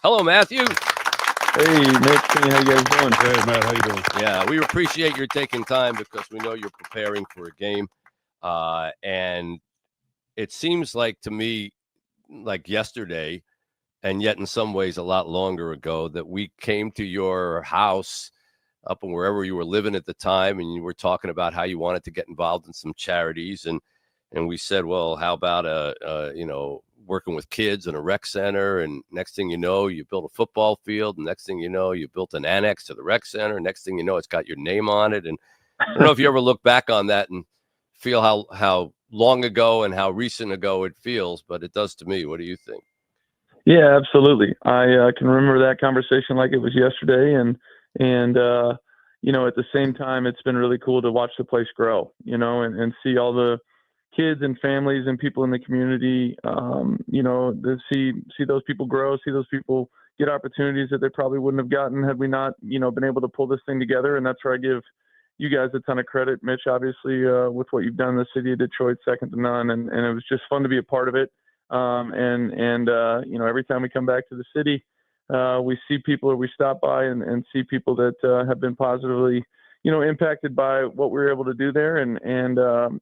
Hello, Matthew. Hey, Mitch, how you guys doing? Hey, Matt, how you doing? Yeah, we appreciate your taking time because we know you're preparing for a game. And it seems like to me, like yesterday, and yet in some ways a lot longer ago, that we came to your house up and wherever you were living at the time, and you were talking about how you wanted to get involved in some charities. And we said, well, how about, working with kids in a rec center? And next thing you know, you built a football field. And next thing you know, you built an annex to the rec center. Next thing you know, it's got your name on it. And I don't know if you ever look back on that and feel how long ago and how recent ago it feels, but it does to me. What do you think? Yeah, absolutely. I can remember that conversation like it was yesterday. And at the same time, it's been really cool to watch the place grow, and see all the kids and families and people in the community, to see those people grow, see those people get opportunities that they probably wouldn't have gotten had we not, been able to pull this thing together. And that's where I give you guys a ton of credit, Mitch, obviously, with what you've done in the city of Detroit, second to none. And it was just fun to be a part of it. Every time we come back to the city, we see people, or we stop by and see people that have been positively impacted by what we were able to do there. And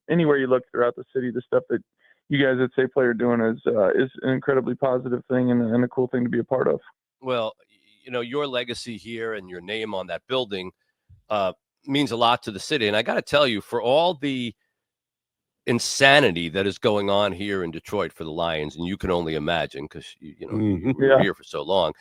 anywhere you look throughout the city, the stuff that you guys at Safe Play are doing is an incredibly positive thing and a cool thing to be a part of. Well, your legacy here and your name on that building means a lot to the city. And I got to tell you, for all the insanity that is going on here in Detroit for the Lions, and you can only imagine because you were here for so long.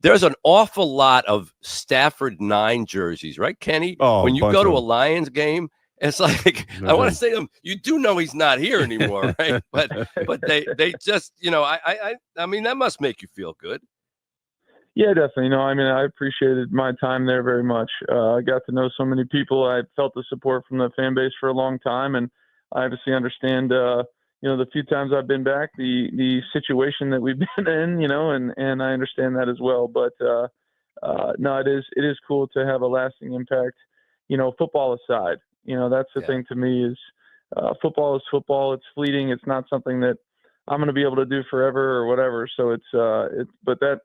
There's an awful lot of Stafford 9 jerseys, right, Kenny? Oh, when you go to a Lions game, it's like, I want to say to them, you do know he's not here anymore, right? But they just, I mean, that must make you feel good. Yeah, definitely. I appreciated my time there very much. I got to know so many people. I felt the support from the fan base for a long time, and I obviously understand, the few times I've been back, the situation that we've been in, and I understand that as well. But no, it is cool to have a lasting impact. Football aside, that's the thing to me is football is football. It's fleeting. It's not something that I'm going to be able to do forever or whatever. So but that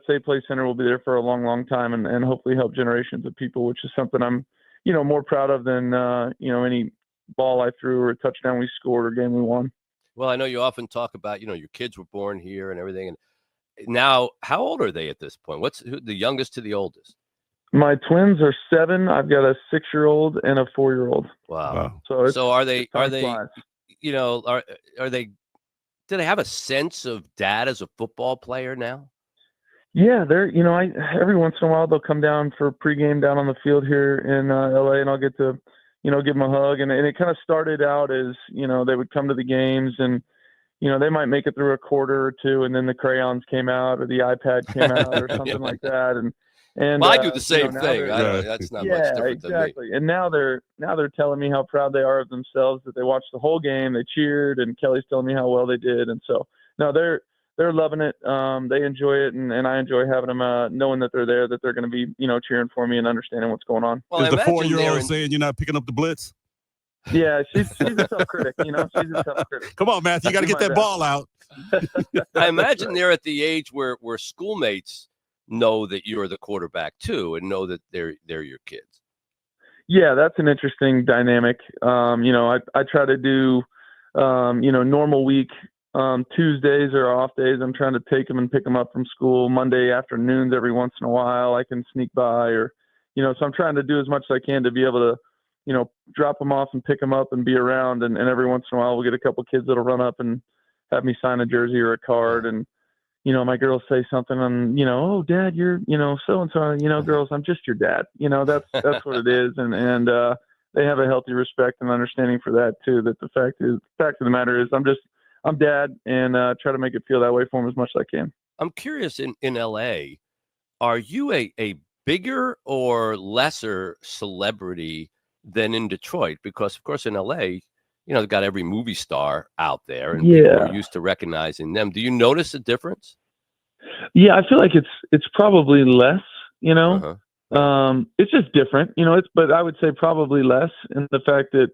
Safe Play Center will be there for a long, long time, and hopefully help generations of people, which is something I'm, more proud of than any ball I threw or a touchdown we scored or game we won. Well, I know you often talk about, your kids were born here and everything. And now, how old are they at this point? What's the youngest to the oldest? My twins are 7. I've got a 6-year-old and a 4-year-old. Wow. So are they, do they have a sense of dad as a football player now? Yeah, they're, every once in a while they'll come down for pregame down on the field here in LA, and I'll get to, give them a hug. And it kind of started out as, they would come to the games and, they might make it through a quarter or two, and then the crayons came out or the iPad came out or something like that. And I do the same thing. That's not much different exactly. than me. And now they're telling me how proud they are of themselves, that they watched the whole game, they cheered, and Kelly's telling me how well they did. And so no, they're loving it. They enjoy it, and I enjoy having them, knowing that they're there, that they're going to be, cheering for me and understanding what's going on. Well, is the 4-year-old saying you're not picking up the blitz? Yeah, she's a tough critic. She's a tough critic. Come on, Matthew, you got to get that ball out. I imagine they're at the age where schoolmates know that you're the quarterback too, and know that they're your kids. Yeah, that's an interesting dynamic. I try to do, normal week. Tuesdays are off days. I'm trying to take them and pick them up from school. Monday afternoons, every once in a while, I can sneak by, or, so I'm trying to do as much as I can to be able to, drop them off and pick them up and be around. And every once in a while, we'll get a couple kids that'll run up and have me sign a jersey or a card. And, my girls say something and, oh, Dad, you're, so-and-so, girls, I'm just your dad. That's what it is. And they have a healthy respect and understanding for that too, that the fact of the matter is I'm dad, and try to make it feel that way for them as much as I can. I'm curious, in LA, are you a bigger or lesser celebrity than in Detroit? Because, of course, in LA, they've got every movie star out there, and people are used to recognizing them. Do you notice a difference? Yeah, I feel like it's probably less, Uh-huh. It's just different, but I would say probably less in the fact that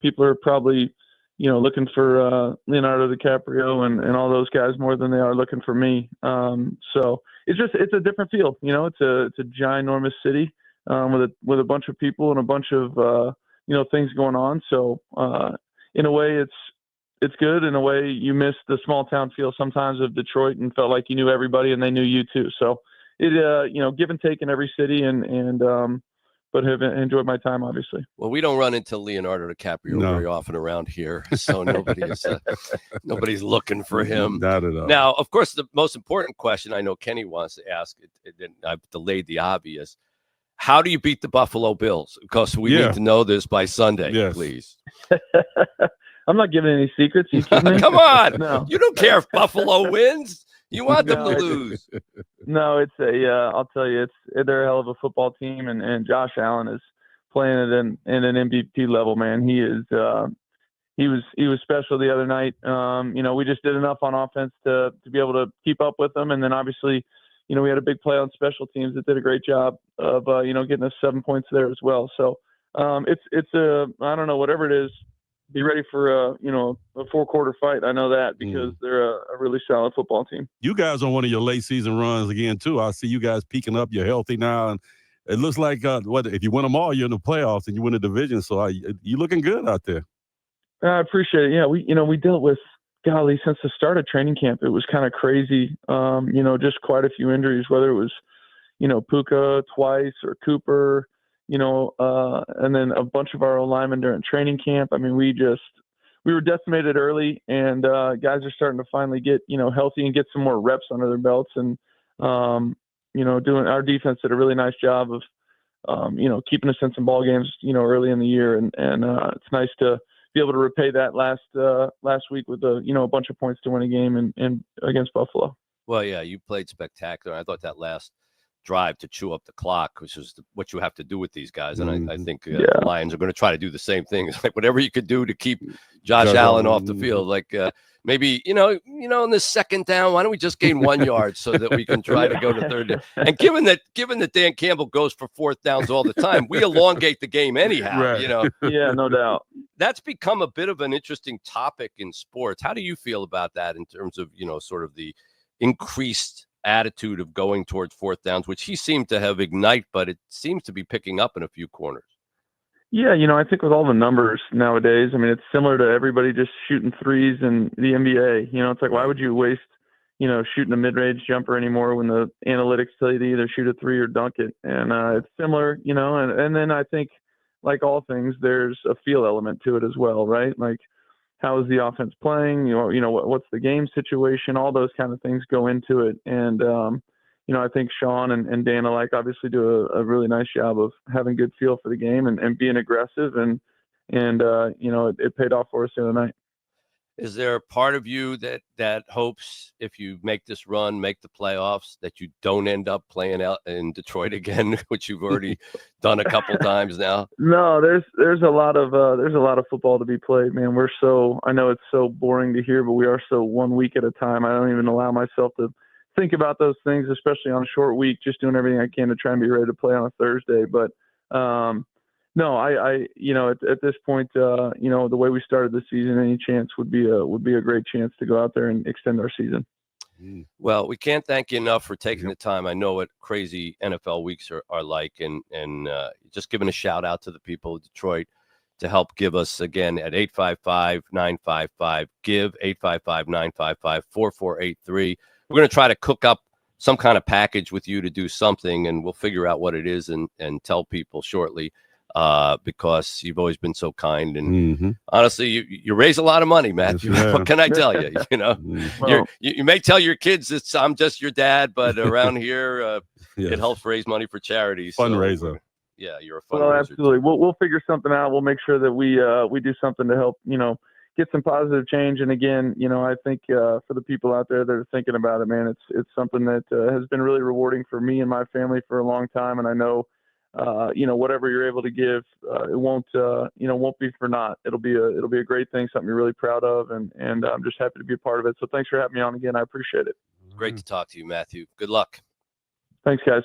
people are probably, looking for Leonardo DiCaprio and all those guys more than they are looking for me. So it's a different feel. It's a ginormous city with a bunch of people and a bunch of things going on. So in a way, it's good. In a way, you miss the small town feel sometimes of Detroit and felt like you knew everybody and they knew you too. So it give and take in every city but have enjoyed my time, obviously. Well, we don't run into Leonardo DiCaprio very often around here, so nobody's looking for him. Not at all. Now, of course, the most important question I know Kenny wants to ask, and I've delayed the obvious, how do you beat the Buffalo Bills? Because we need to know this by Sunday, please. I'm not giving any secrets. You kidding me? Come on. No. You don't care if Buffalo wins. You want them to lose. No, it's I'll tell you, they're a hell of a football team, and Josh Allen is playing it in an MVP level, man. He was special the other night. We just did enough on offense to be able to keep up with them, and then obviously, we had a big play on special teams that did a great job of getting us 7 points there as well. So it's I don't know, whatever it is. Be ready for a 4-quarter fight. I know that because they're a really solid football team. You guys on one of your late season runs again too. I see you guys peaking up. You're healthy now, and it looks like if you win them all, you're in the playoffs and you win the division. So you're looking good out there. I appreciate it. Yeah, we dealt with since the start of training camp. It was kind of crazy. Just quite a few injuries. Whether it was Puka twice or Cooper. And then a bunch of our linemen during training camp. I mean, we were decimated early, and guys are starting to finally get, healthy and get some more reps under their belts. And, doing our defense did a really nice job of, keeping us in some ball games, early in the year. And it's nice to be able to repay that last week with a bunch of points to win a game and against Buffalo. Well, yeah, you played spectacular. I thought that last drive to chew up the clock, which is what you have to do with these guys. And I think the Lions are going to try to do the same thing. It's like whatever you could do to keep Josh Allen off the field. Like maybe, in the second down, why don't we just gain 1 yard so that we can try to go to third down? And given that Dan Campbell goes for fourth downs all the time, we elongate the game anyhow, right. Yeah, no doubt. That's become a bit of an interesting topic in sports. How do you feel about that in terms of, sort of the increased attitude of going towards fourth downs, which he seemed to have ignite, but it seems to be picking up in a few corners? Yeah, I think with all the numbers nowadays, I mean, it's similar to everybody just shooting threes in the NBA. It's like, why would you waste, shooting a mid-range jumper anymore when the analytics tell you to either shoot a three or dunk it? And it's similar, and then I think, like all things, there's a feel element to it as well, right? Like, how is the offense playing? What's the game situation? All those kind of things go into it. And, I think Sean and Dan alike obviously do a really nice job of having good feel for the game and being aggressive. And it paid off for us the other night. Is there a part of you that hopes if you make this run, make the playoffs, that you don't end up playing out in Detroit again, which you've already done a couple times now? No, there's a lot of football to be played, man. I know it's so boring to hear, but we are so 1 week at a time. I don't even allow myself to think about those things, especially on a short week, just doing everything I can to try and be ready to play on a Thursday. But, no, I at this point, the way we started the season, any chance would be a great chance to go out there and extend our season. Well, we can't thank you enough for taking the time. I know what crazy NFL weeks are like, and just giving a shout out to the people of Detroit to help give us again at 855-955-GIVE, 855-955-4483. We're going to try to cook up some kind of package with you to do something, and we'll figure out what it is and tell people shortly. Because you've always been so kind, and honestly, you raise a lot of money, Matthew. Yes, what can I tell you? Well, you may tell your kids I'm just your dad, but around here, it helps raise money for charities. Fundraiser. So, you're a fundraiser. Well, absolutely. We'll figure something out. We'll make sure that we do something to help, get some positive change. And again, I think for the people out there that are thinking about it, man, it's something that has been really rewarding for me and my family for a long time. And I know, whatever you're able to give, it won't be for naught. It'll be a great thing, something you're really proud of. And I'm just happy to be a part of it. So thanks for having me on again. I appreciate it. Great to talk to you, Matthew. Good luck. Thanks, guys.